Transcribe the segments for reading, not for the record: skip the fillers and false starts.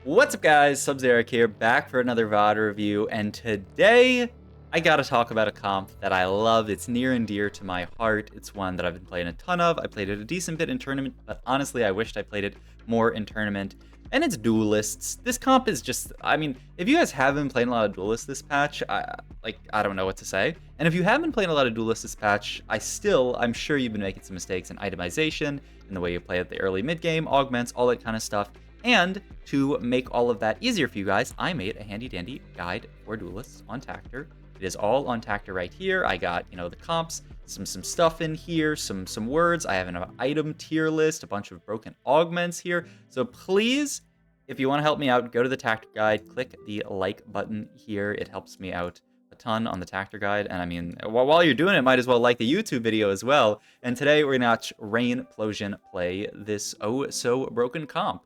What's up, guys? Sub-Zero here, back for another VOD review, and today I gotta talk about a comp that I love. It's near and dear to my heart. It's one that I've been playing a ton of. I played it a decent bit in tournament, but honestly, I wished I played it more in tournament. And it's Duelists. This comp is just, I mean, if you guys haven't been playing a lot of Duelists this patch, I don't know what to say. And if you haven't been playing a lot of Duelists this patch, I'm sure you've been making some mistakes in itemization, in the way you play at the early mid-game, augments, all that kind of stuff. And to make all of that easier for you guys, I made a handy-dandy guide for Duelists on Tactor. It is all on Tactor right here. I got, the comps, some stuff in here, some words. I have an item tier list, a bunch of broken augments here. So please, if you want to help me out, go to the Tactor guide, click the like button here. It helps me out a ton on the Tactor guide. And I mean, while you're doing it, might as well like the YouTube video as well. And today we're gonna watch Rainplosion play this oh so broken comp.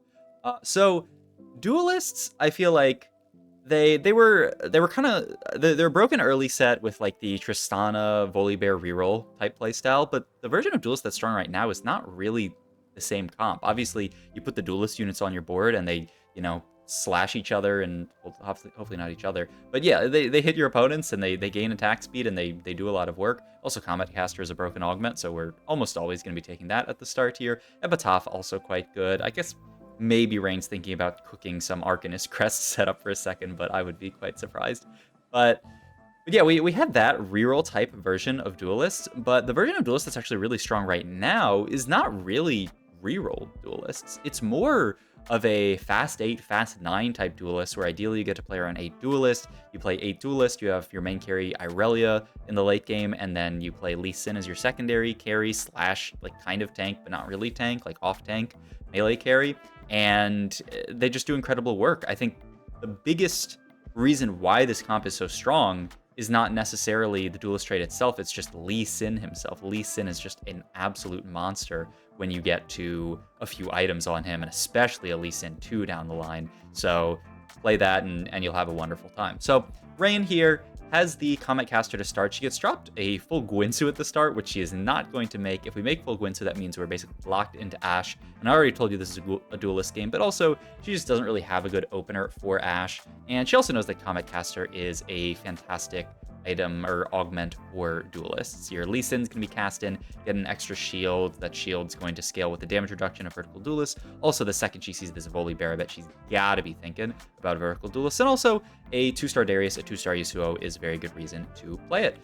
So Duelists, I feel like they were kind of they're broken early set with like the Tristana Volibear reroll type playstyle, but the version of Duelist that's strong right now is not really the same comp. Obviously, you put the Duelist units on your board and they slash each other and hopefully not each other, but yeah, they hit your opponents and they gain attack speed and they do a lot of work. Also, Combat Caster is a broken augment, so we're almost always going to be taking that at the start here. Epitaph also quite good. I guess maybe Rain's thinking about cooking some Arcanist Crest setup for a second, but I would be quite surprised. But yeah, we had that reroll type version of Duelist, but the version of Duelist that's actually really strong right now is not really reroll Duelists. It's more of a fast 8, fast 9 type Duelist, where ideally you get to play around 8 Duelist. You play 8 Duelist, you have your main carry Irelia in the late game, and then you play Lee Sin as your secondary carry slash like kind of tank, but not really tank, like off tank melee carry. And they just do incredible work. I think the biggest reason why this comp is so strong is not necessarily the Duelist trait itself, it's just Lee Sin himself. Lee Sin is just an absolute monster when you get to a few items on him, and especially a Lee Sin 2 down the line. So play that and you'll have a wonderful time. So Rain here has the Combat Caster to start. She gets dropped a full Gwinsu at the start, which she is not going to make. If we make full Gwinsu, that means we're basically locked into Ashe. And I already told you this is a Duelist game, but also she just doesn't really have a good opener for Ashe. And she also knows that Combat Caster is a fantastic item or augment for Duelists. Your Lee Sin's going to be cast in, get an extra shield. That shield's going to scale with the damage reduction of Vertical Duelist. Also, the second she sees this Volibear, I bet she's got to be thinking about a Vertical Duelist. And also, a 2-star Darius, a 2-star Yasuo is a very good reason to play it.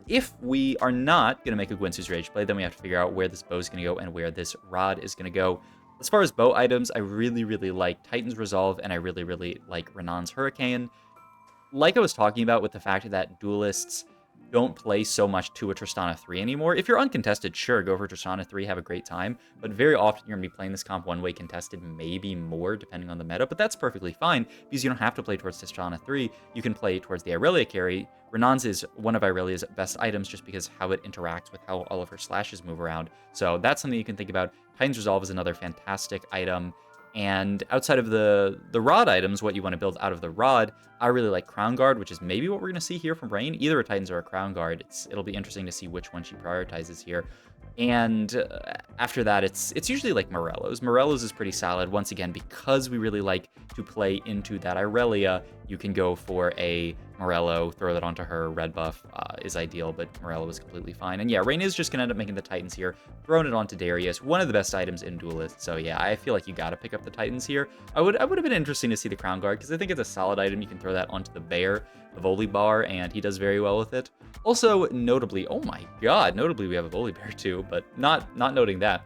If we are not going to make a Gwinsu's Rage play, then we have to figure out where this bow is going to go and where this rod is going to go. As far as bow items, I really like Titan's Resolve, and I really like Renan's Hurricane. Like I was talking about with the fact that Duelists don't play so much to a Tristana 3 anymore. If you're uncontested, sure, go for Tristana 3, have a great time. But very often you're going to be playing this comp one-way contested, maybe more, depending on the meta. But that's perfectly fine, because you don't have to play towards Tristana 3. You can play towards the Irelia carry. Renan's is one of Irelia's best items just because how it interacts with how all of her slashes move around. So that's something you can think about. Titan's Resolve is another fantastic item. And outside of the rod items, what you want to build out of the rod, I really like Crown Guard, which is maybe what we're going to see here from Rain. Either a Titans or a Crown Guard. It'll be interesting to see which one she prioritizes here. And after that, it's usually like Morello's. Morello's is pretty solid. Once again, because we really like to play into that Irelia, you can go for a Morello, throw that onto her. Red buff is ideal, but Morello is completely fine. And yeah, Rain is just going to end up making the Titans here, throwing it onto Darius, one of the best items in Duelist. So yeah, I feel like you got to pick up the Titans here. I would have been interesting to see the Crown Guard, because I think it's a solid item. You can throw that onto the Bear, the Volibear, and he does very well with it. Also, notably, oh my god, notably we have a Volibear too, but not noting that.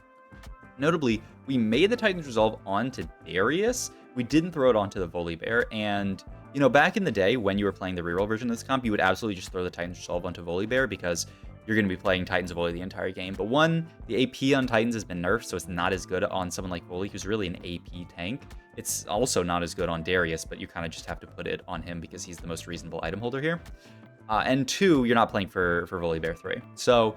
Notably, we made the Titan's Resolve onto Darius. We didn't throw it onto the Volibear, and back in the day when you were playing the reroll version of this comp, you would absolutely just throw the Titan's Resolve onto Volibear because you're going to be playing Titans of Volley the entire game. But one, the AP on Titans has been nerfed, so it's not as good on someone like Volley, who's really an AP tank. It's also not as good on Darius, but you kind of just have to put it on him because he's the most reasonable item holder here. And two, you're not playing for Volibear 3. So,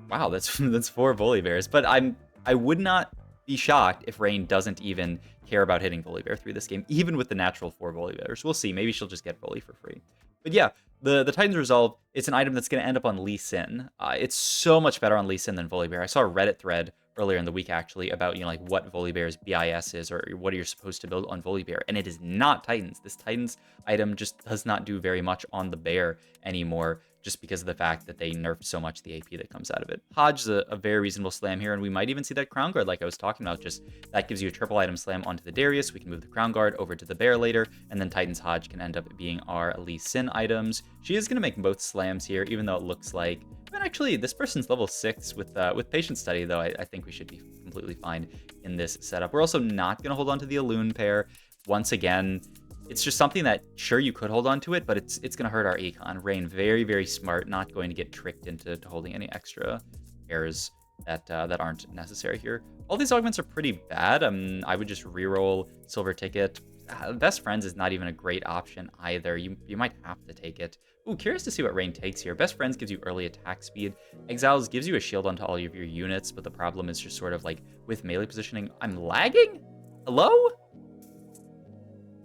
wow, that's 4 Volibears. But I would not be shocked if Rain doesn't even care about hitting Volibear 3 this game, even with the natural 4 Volibears. We'll see. Maybe she'll just get Volley for free. But yeah, the Titan's Resolve, it's an item that's going to end up on Lee Sin. It's so much better on Lee Sin than Volibear. I saw a Reddit thread earlier in the week, actually, about, like, what Volibear's BIS is, or what you're supposed to build on Volibear, and it is not Titans. This Titans item just does not do very much on the bear anymore, just because of the fact that they nerfed so much the AP that comes out of it. Hodge is a very reasonable slam here, and we might even see that Crown Guard like I was talking about. Just that gives you a triple item slam onto the Darius. We can move the Crown Guard over to the bear later, and then Titan's Hodge can end up being our Lee Sin items. She is going to make both slams here, even though it looks like... But actually, this person's level 6 with Patient Study, though. I think we should be completely fine in this setup. We're also not going to hold on to the Elune pair. Once again, it's just something that, sure, you could hold on to it, but it's going to hurt our econ. Rain, very, very smart, not going to get tricked into holding any extra pairs that aren't necessary here. All these augments are pretty bad. I would just reroll Silver Ticket. Best Friends is not even a great option either. You might have to take it. Ooh, curious to see what Rain takes here. Best Friends gives you early attack speed. Exiles gives you a shield onto all of your units, but the problem is just sort of like with melee positioning. I'm lagging? Hello?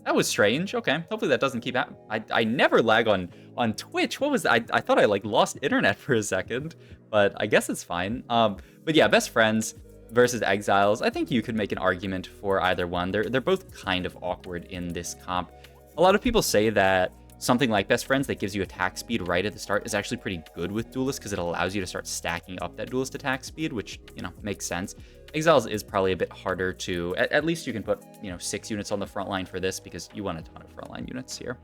That was strange. Okay, hopefully that doesn't keep happening. I never lag on Twitch. What was that? I thought I like lost internet for a second, but I guess it's fine. But yeah, Best Friends versus Exiles. I think you could make an argument for either one. They're both kind of awkward in this comp. A lot of people say that something like Best Friends that gives you attack speed right at the start is actually pretty good with Duelist because it allows you to start stacking up that Duelist attack speed, which, makes sense. Exiles is probably a bit harder to... At least you can put, 6 units on the front line for this because you want a ton of frontline units here.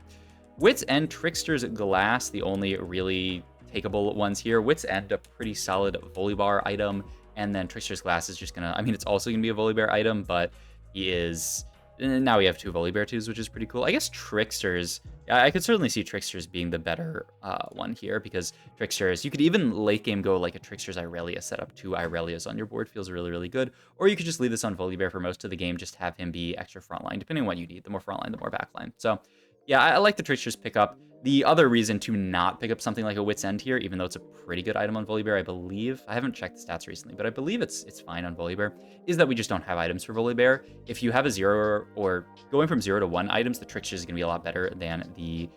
Wits End, Trickster's Glass, the only really takeable ones here. Wits End, a pretty solid Volibear item, and then Trickster's Glass is just gonna... I mean, it's also gonna be a Volibear item, but he is... Now we have 2 Volibear 2s, which is pretty cool. I guess Tricksters... I could certainly see Tricksters being the better one here, because Tricksters... You could even late game go like a Tricksters Irelia setup. 2 Irelias on your board feels really, really good. Or you could just leave this on Volibear for most of the game, just have him be extra frontline, depending on what you need. The more frontline, the more backline. So, yeah, I like the Tricksters pickup. The other reason to not pick up something like a Wit's End here, even though it's a pretty good item on Volibear, I believe, I haven't checked the stats recently, but I believe it's fine on Volibear, is that we just don't have items for Volibear. If you have a 0 or going from 0 to 1 items, the Tricksters is going to be a lot better than the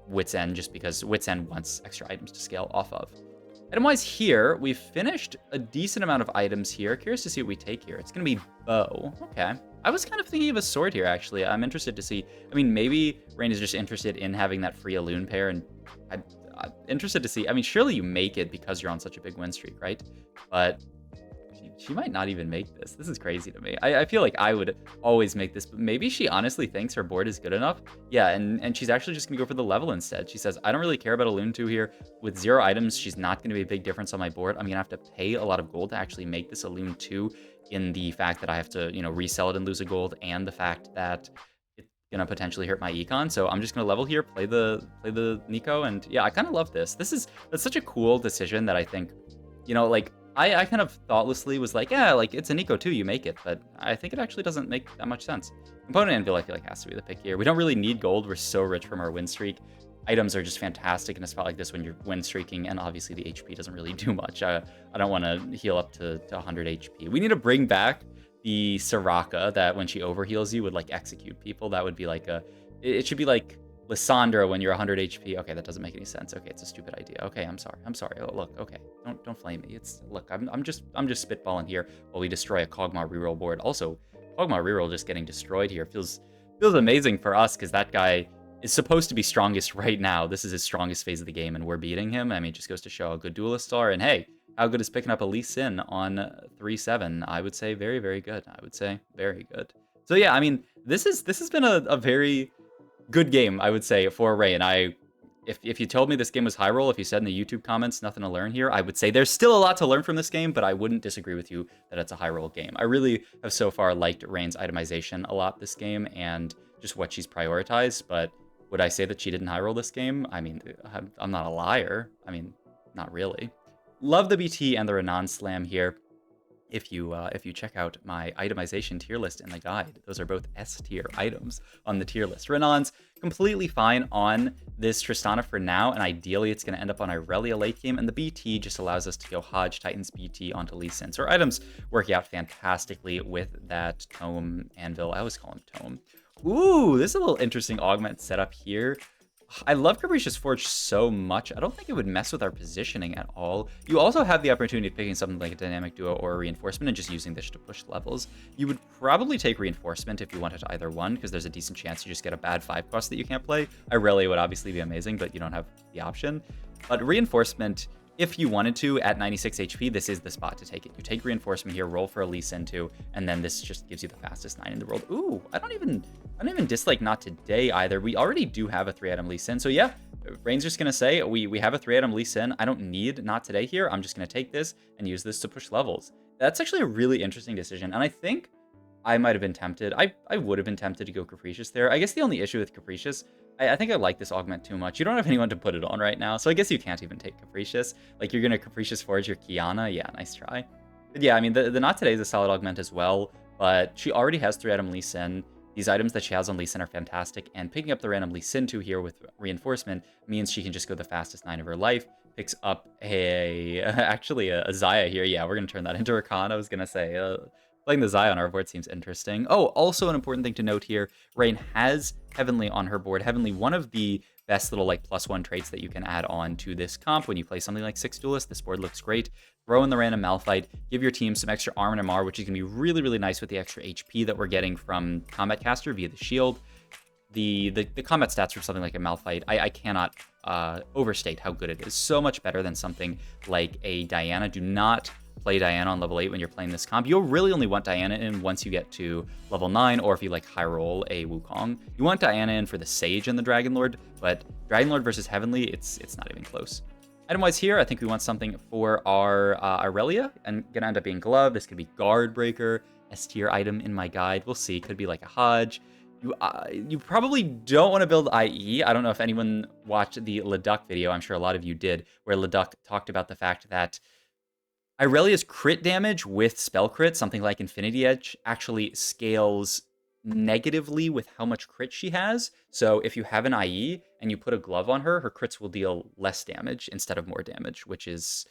Wit's End, just because Wit's End wants extra items to scale off of. Item-wise here, we've finished a decent amount of items here. Curious to see what we take here. It's going to be Bow. Okay. I was kind of thinking of a sword here, actually. I'm interested to see. I mean, maybe Rain is just interested in having that free Elune pair, and I'm interested to see. I mean, surely you make it because you're on such a big win streak, right? But she might not even make this. This is crazy to me. I feel like I would always make this, but maybe she honestly thinks her board is good enough. Yeah, and she's actually just going to go for the level instead. She says, I don't really care about Elune 2 here. With 0 items, she's not going to be a big difference on my board. I'm going to have to pay a lot of gold to actually make this Elune 2, in the fact that I have to, resell it and lose a gold, and the fact that it's going to potentially hurt my econ. So I'm just going to level here, play the Nico, and yeah, I kind of love this. That's such a cool decision that I think, like, I kind of thoughtlessly was like, yeah, like, it's a Nico too, you make it, but I think it actually doesn't make that much sense. Component Anvil, I feel like, has to be the pick here. We don't really need gold. We're so rich from our win streak. Items are just fantastic in a spot like this when you're win streaking, and obviously the HP doesn't really do much. I don't want to heal up to 100 HP. We need to bring back the Soraka that when she overheals you would, like, execute people. That would be like it should be like Lissandra when you're 100 HP. Okay, that doesn't make any sense. Okay, it's a stupid idea. Okay, I'm sorry. Oh, look, okay, don't flame me. Look, I'm just spitballing here while we destroy a Kog'Maw reroll board. Also, Kog'Maw reroll just getting destroyed here feels amazing for us, because that guy is supposed to be strongest right now. This is his strongest phase of the game, and we're beating him. I mean, it just goes to show how good Duelists are. And hey, how good is picking up a Lee Sin on 3-7? I would say very, very good. I would say very good. So yeah, I mean, this has been a very good game, I would say, for Rain. If you told me this game was high roll, if you said in the YouTube comments nothing to learn here, I would say there's still a lot to learn from this game, but I wouldn't disagree with you that it's a high roll game. I really have so far liked Rain's itemization a lot this game, and just what she's prioritized. But would I say that she didn't high roll this game? I mean, I'm not a liar. I mean, not really. Love the BT and the Renan Slam here. If you check out my itemization tier list in the guide, those are both S tier items on the tier list. Renan's completely fine on this Tristana for now, and ideally it's going to end up on Irelia late game, and the BT just allows us to go Hodge, Titans, BT onto Lee Sin. So our items working out fantastically with that Tome Anvil. I always call him Tome. Ooh, this is a little interesting augment setup here. I love Capricious Forge so much. I don't think it would mess with our positioning at all. You also have the opportunity of picking something like a Dynamic Duo or a Reinforcement and just using this to push levels. You would probably take Reinforcement if you wanted to either one, because there's a decent chance you just get a bad 5 cost that you can't play. Irelia would obviously be amazing, but you don't have the option. But Reinforcement, if you wanted to, at 96 HP, this is the spot to take it. You take Reinforcement here, roll for a Lee Sin 2, and then this just gives you the fastest 9 in the world. Ooh, I don't even dislike Not Today either. We already do have a 3-item Lee Sin, so yeah, Rain's just gonna say, we have a 3-item Lee Sin. I don't need Not Today here. I'm just gonna take this and use this to push levels. That's actually a really interesting decision, and I think I might have been tempted. I would have been tempted to go Capricious there. I guess the only issue with Capricious, I think I like this Augment too much. You don't have anyone to put it on right now, so I guess you can't even take Capricious. Like, you're gonna Capricious Forge your Kiana. Yeah, nice try. But yeah, I mean, the Not Today is a solid Augment as well, but she already has 3-item Lee Sin. These items that she has on Lee Sin are fantastic, and picking up the random Lee Sin 2 here with Reinforcement means she can just go the fastest 9 of her life. Picks up actually a Xayah here. Yeah, we're gonna turn that into Rakan. I was gonna say, playing the Xayah on our board seems interesting. Oh, also an important thing to note here, Rain has Heavenly on her board. Heavenly, one of the best little like +1 traits that you can add on to this comp when you play something like 6 Duelist. This board looks great. Throw in the random Malphite, give your team some extra armor and MR, which is going to be really, really nice with the extra HP that we're getting from Combat Caster via the shield. The combat stats for something like a Malphite, I cannot overstate how good it is. So much better than something like a Diana. Do not play Diana on level 8 when you're playing this comp. You'll really only want Diana in once you get to level 9, or if you like high roll a Wukong. You want Diana in for the Sage and the Dragon Lord, but Dragon Lord versus Heavenly, it's not even close. Item-wise here, I think we want something for our Irelia, and gonna end up being Glove. This could be Guard Breaker, S-tier item in my guide. We'll see. Could be like a Hodge. You probably don't want to build IE. I don't know if anyone watched the Leduc video. I'm sure a lot of you did, where Leduc talked about the fact that Irelia's crit damage with spell crit, something like Infinity Edge, actually scales negatively with how much crit she has. So if you have an IE and you put a glove on her, her crits will deal less damage instead of more damage, which is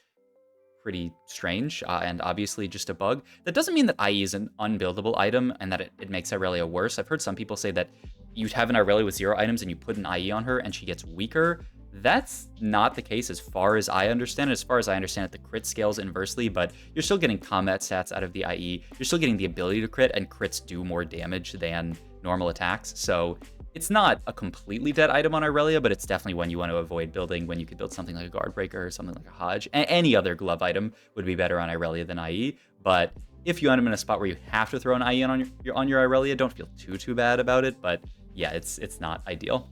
pretty strange and obviously just a bug. That doesn't mean that IE is an unbuildable item and that it makes Irelia worse. I've heard some people say that you'd have an Irelia with 0 items and you put an IE on her and she gets weaker. That's not the case as far as I understand it. As far as I understand it, the crit scales inversely, but you're still getting combat stats out of the IE. You're still getting the ability to crit, and crits do more damage than normal attacks. So it's not a completely dead item on Irelia, but it's definitely one you want to avoid building when you could build something like a Guard Breaker or something like a Hodge. Any other glove item would be better on Irelia than IE, but if you end up in a spot where you have to throw an IE on your Irelia, don't feel too bad about it, but yeah, it's not ideal.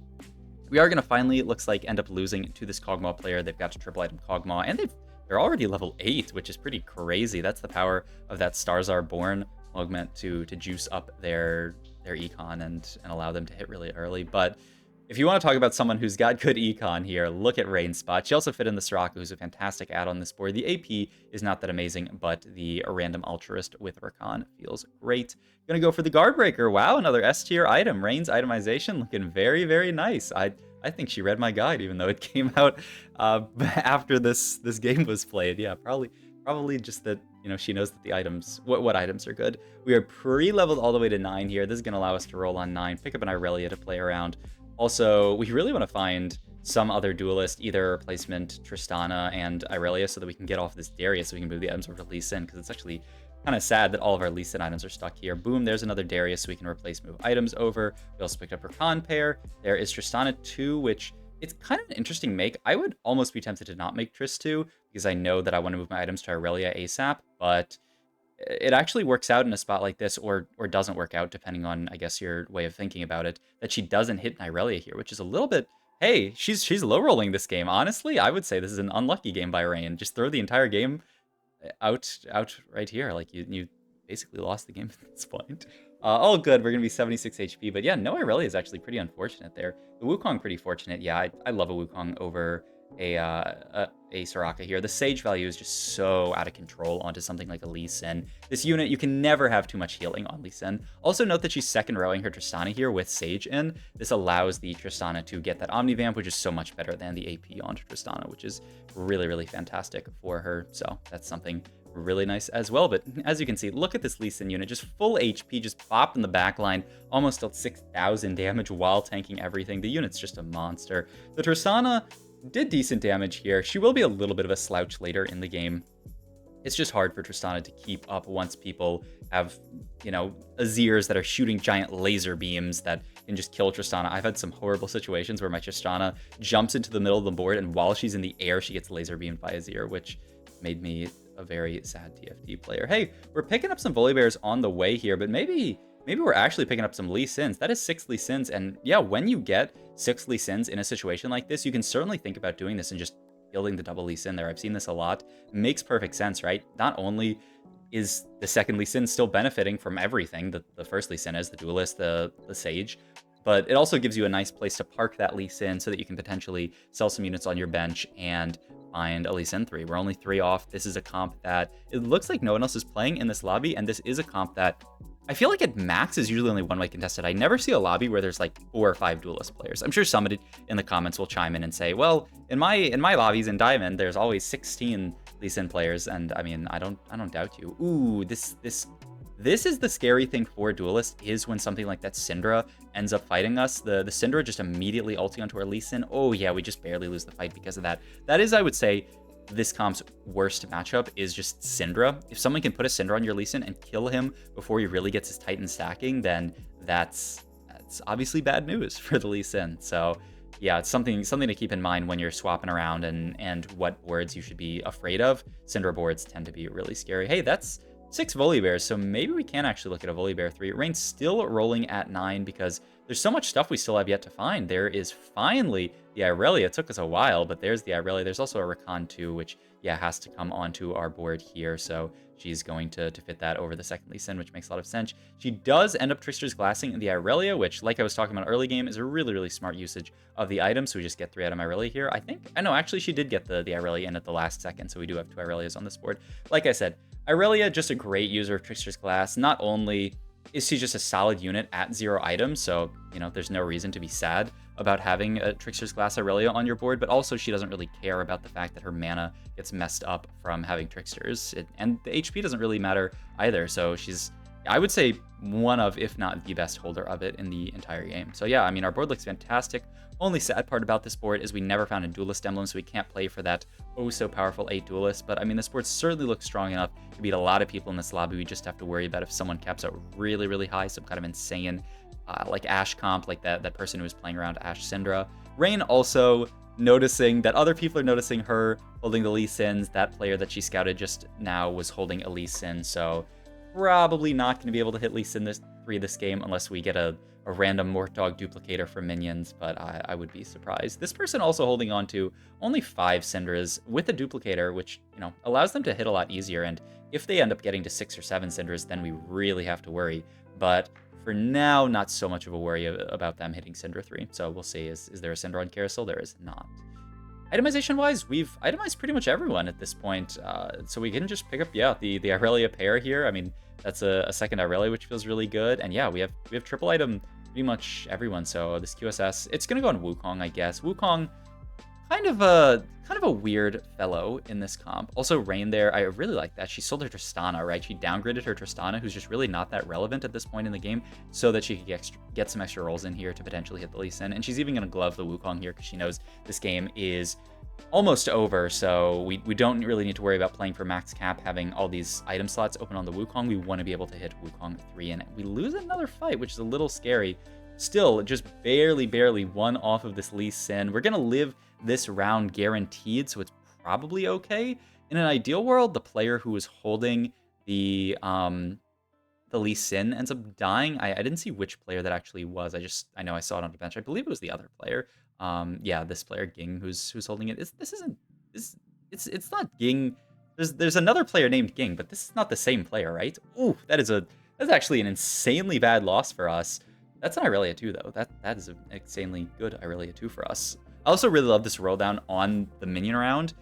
We are going to finally, it looks like, end up losing to this Kog'Maw player. They've got a triple item Kog'Maw, and they're already level 8, which is pretty crazy. That's the power of that Stars Are Born Augment to juice up their econ and allow them to hit really early. But if you want to talk about someone who's got good econ here, look at Rain's spot. She also fit in the Soraka, who's a fantastic add on this board. The AP is not that amazing, but the random Altruist with Rakan feels great. Gonna go for the Guard Breaker. Wow, another S-tier item. Rain's itemization looking very, very nice. I think she read my guide, even though it came out after this game was played. Yeah, probably just that, you know, she knows that the items, what items are good. We are pre-leveled all the way to 9 here. This is gonna allow us to roll on 9, pick up an Irelia to play around. Also, we really want to find some other duelist, either replacement Tristana and Irelia, so that we can get off this Darius so we can move the items over to Lee Sin, because it's actually kind of sad that all of our Lee Sin items are stuck here. Boom, there's another Darius, so we can move items over. We also picked up her Khan pair. There is Tristana 2, which it's kind of an interesting make. I would almost be tempted to not make Trist 2, because I know that I want to move my items to Irelia ASAP, but it actually works out in a spot like this, or doesn't work out, depending on, I guess, your way of thinking about it, that she doesn't hit an Irelia here, which is a little bit, hey, she's low-rolling this game. Honestly, I would say this is an unlucky game by Rain. Just throw the entire game out right here. Like, you basically lost the game at this point. All good, we're going to be 76 HP, but yeah, no Irelia is actually pretty unfortunate there. The Wukong pretty fortunate. Yeah, I love a Wukong over a Soraka here. The Sage value is just so out of control onto something like a Lee Sin. This unit, you can never have too much healing on Lee Sin. Also note that she's second rowing her Tristana here with Sage in. This allows the Tristana to get that Omnivamp, which is so much better than the AP onto Tristana, which is really, really fantastic for her. So that's something really nice as well. But as you can see, look at this Lee Sin unit, just full HP, just popped in the back line, almost dealt 6,000 damage while tanking everything. The unit's just a monster. The Tristana did decent damage here. She will be a little bit of a slouch later in the game. It's just hard for Tristana to keep up once people have, you know, Azirs that are shooting giant laser beams that can just kill Tristana. I've had some horrible situations where my Tristana jumps into the middle of the board, and while she's in the air, she gets laser beamed by Azir, which made me a very sad TFT player. Hey, we're picking up some Volibears on the way here, but maybe we're actually picking up some Lee Sins. That is 6 Lee Sins, and yeah, when you get 6 Lee Sins in a situation like this, you can certainly think about doing this and just building the double Lee Sin there. I've seen this a lot. Makes perfect sense, right? Not only is the second Lee Sin still benefiting from everything the first Lee Sin is, the Duelist, the Sage, but it also gives you a nice place to park that Lee Sin so that you can potentially sell some units on your bench and find a Lee Sin 3. We're only 3 off. This is a comp that it looks like no one else is playing in this lobby, and this is a comp that I feel like at max is usually only one-way contested. I never see a lobby where there's like 4 or 5 Duelist players. I'm sure somebody in the comments will chime in and say, well, in my lobbies in Diamond, there's always 16 Lee Sin players, and I mean, I don't doubt you. Ooh, this is the scary thing for Duelist, is when something like that Syndra ends up fighting us. The Syndra just immediately ulting onto our Lee Sin. Oh yeah, we just barely lose the fight because of that. That is, I would say, this comp's worst matchup is just Syndra. If someone can put a Syndra on your Lee Sin and kill him before he really gets his Titan stacking, then that's obviously bad news for the Lee Sin. So yeah, it's something to keep in mind when you're swapping around and what boards you should be afraid of. Syndra boards tend to be really scary. Hey, that's 6 Volibears, so maybe we can actually look at a Volibear 3. Rain's still rolling at 9 because there's so much stuff we still have yet to find. There is finally the Irelia. It took us a while, but there's the Irelia. There's also a Rakan 2, which, yeah, has to come onto our board here, so she's going to fit that over the second Lee Sin, which makes a lot of sense. She does end up Trickster's Glassing in the Irelia, which, like I was talking about early game, is a really, really smart usage of the item, so we just get 3 out of Irelia here. I know, actually, she did get the Irelia in at the last second, so we do have 2 Irelias on this board. Like I said, Irelia, just a great user of Trickster's Glass. Not only is she just a solid unit at 0 items, so, you know, there's no reason to be sad about having a Trickster's Glass Irelia on your board, but also she doesn't really care about the fact that her mana gets messed up from having Tricksters, and the HP doesn't really matter either, so she's, I would say, one of, if not the best holder of it in the entire game. So yeah, I mean, our board looks fantastic. Only sad part about this board is we never found a Duelist emblem, so we can't play for that oh-so-powerful 8 Duelist, but I mean, this board certainly looks strong enough to beat a lot of people in this lobby. We just have to worry about if someone caps out really, really high, some kind of insane, like Ashe comp, like that person who was playing around Ashe Syndra. Rain also noticing that other people are noticing her holding the Lee Sins. That player that she scouted just now was holding a Lee Sin, so probably not going to be able to hit Lee Sin 3 this game unless we get a random Mortdog duplicator for minions, but I would be surprised. This person also holding on to only 5 Syndras with a duplicator, which, you know, allows them to hit a lot easier, and if they end up getting to 6 or 7 Syndras, then we really have to worry. But for now, not so much of a worry about them hitting Syndra 3, so we'll see. Is there a Syndra on Carousel? There is not. Itemization-wise, we've itemized pretty much everyone at this point, so we can just pick up, yeah, the Irelia pair here. I mean, that's a second Irelia, which feels really good, and yeah, we have triple item pretty much everyone. So this QSS, it's gonna go on Wukong, I guess. Wukong, kind of a weird fellow in this comp. Also, Rain there, I really like that. She sold her Tristana, right? She downgraded her Tristana, who's just really not that relevant at this point in the game, so that she could get some extra rolls in here to potentially hit the Lee Sin. And she's even gonna glove the Wukong here because she knows this game is almost over, so we don't really need to worry about playing for max cap, having all these item slots open on the Wukong. We want to be able to hit Wukong 3, and we lose another fight, which is a little scary. Still, just barely one off of this Lee Sin. We're going to live this round guaranteed, so it's probably okay. In an ideal world, the player who was holding the Lee Sin ends up dying. I didn't see which player that actually was. I know I saw it on the bench. I believe it was the other player. Yeah, this player Ging who's holding it. It's not Ging. There's another player named Ging, but this is not the same player, right? Ooh, that's actually an insanely bad loss for us. That's an Irelia 2 though. That is an insanely good Irelia 2 for us. I also really love this roll down on the minion round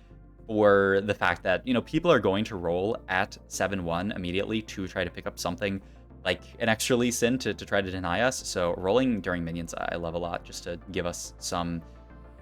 for the fact that, you know, people are going to roll at 7-1 immediately to try to pick up something like an extra Lee Sin to try to deny us. So rolling during minions, I love a lot, just to give us some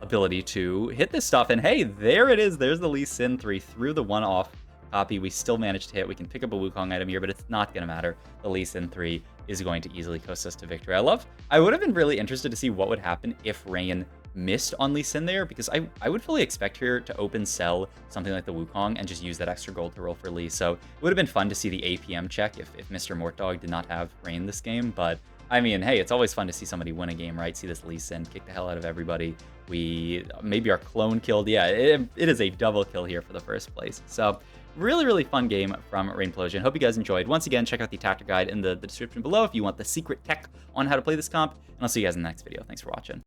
ability to hit this stuff. And hey, there it is. There's the Lee Sin 3 through the 1-off copy. We still managed to hit. We can pick up a Wukong item here, but it's not going to matter. The Lee Sin 3 is going to easily coast us to victory. I would have been really interested to see what would happen if Rain missed on Lee Sin there, because I would fully expect her to open sell something like the Wukong and just use that extra gold to roll for Lee. So it would have been fun to see the APM check if Mr. Mortdog did not have Rain this game. But I mean, hey, it's always fun to see somebody win a game, right? See this Lee Sin kick the hell out of everybody. Maybe our clone killed. Yeah, it is a double kill here for the first place. So really, really fun game from Rainplosion. Hope you guys enjoyed. Once again, check out the tactic guide in the description below if you want the secret tech on how to play this comp. And I'll see you guys in the next video. Thanks for watching.